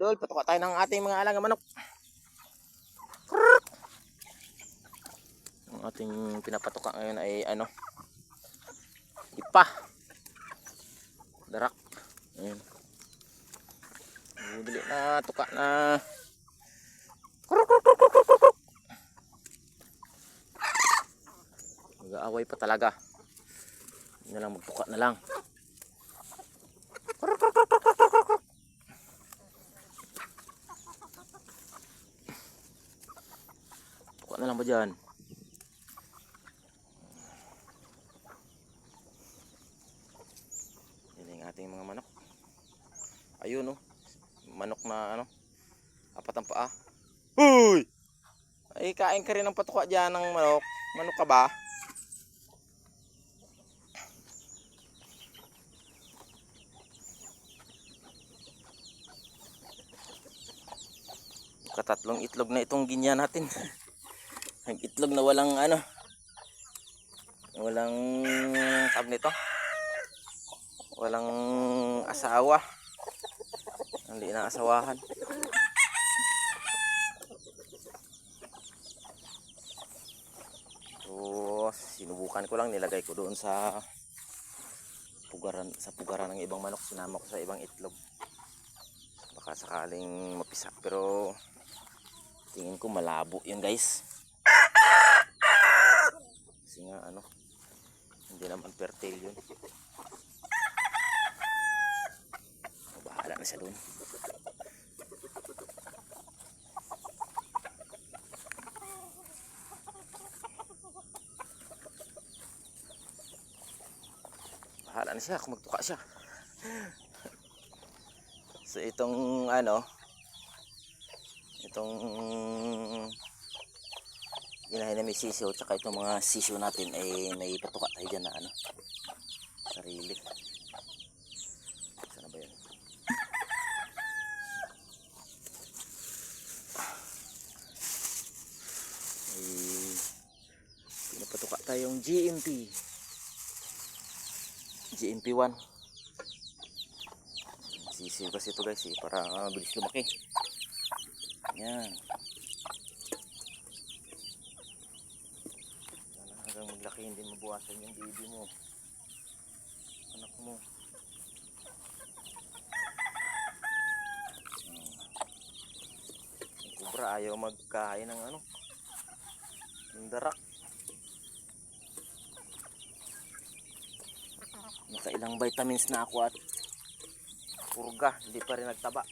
Idol, patuka tayo ng ating mga alagang manok. Ang ating pinapatuka ngayon ay ano, ipa, darak. Ayun, bibili na tuka na mag-aaway pa talaga. Hindi na lang, magtuka na lang. Tuka na lang ba dyan? Yan yung ating mga manok. Ayun, oh, manok na ano, apat ang paa. Huy! Ay, kain ka rin ng patuka dyan ng manok. Manok ka ba? Katatlong itlog na itong ginya natin. Ang itlog na walang ano, walang tab nito, walang asawa, hindi na asawahan. So sinubukan ko lang, nilagay ko doon sa pugaran ng ibang manok, sinama ko sa ibang itlog, baka sakaling mapisak, pero tingin ko malabo yun guys, kasi nga ano, hindi naman fertile yun. Bahala na siya doon. Bahala na siya kung magtuka siya. So itong ano, itong inahin na may sisiyo, tsaka itong mga sisiyo natin ay may patuka tayo dyan na ano, sarili. Sana ba yun? Ay pinapatuka tayong GMP1. Sisiyo kasi ito guys, para mabilis lumaki. Yan. Hanggang maglaki, hindi mabuwasan yung baby mo, anak mo. Yung kubra ayaw magkain ng ano, ng darak. Nakailang vitamins na ako at purga, hindi pa rin nagtaba.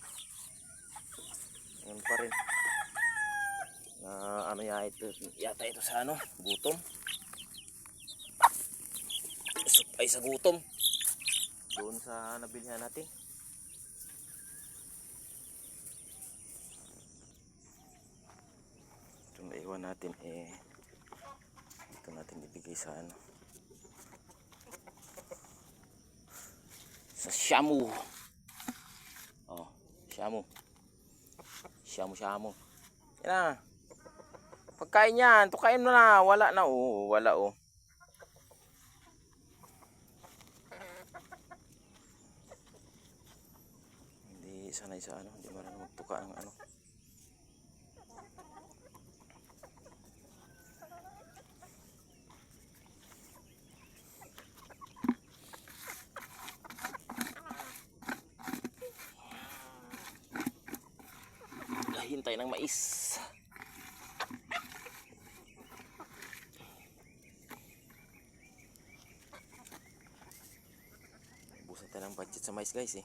Ngayon pa rin na ano yata ito sa ano, gutom. Ay sa gutom doon sa nabilihan natin. Ito na iwan natin, ito natin ibigay sa ano, sa Shamu. Oh, Shamu. Shamu. Yan na. Pagkain yan, tukain mo na, wala na oh, wala oh. Hindi sanay sa ano, hindi marunong magtuka ng ano. Hintay ng mais. Ubusan tayo ng budget sa mais guys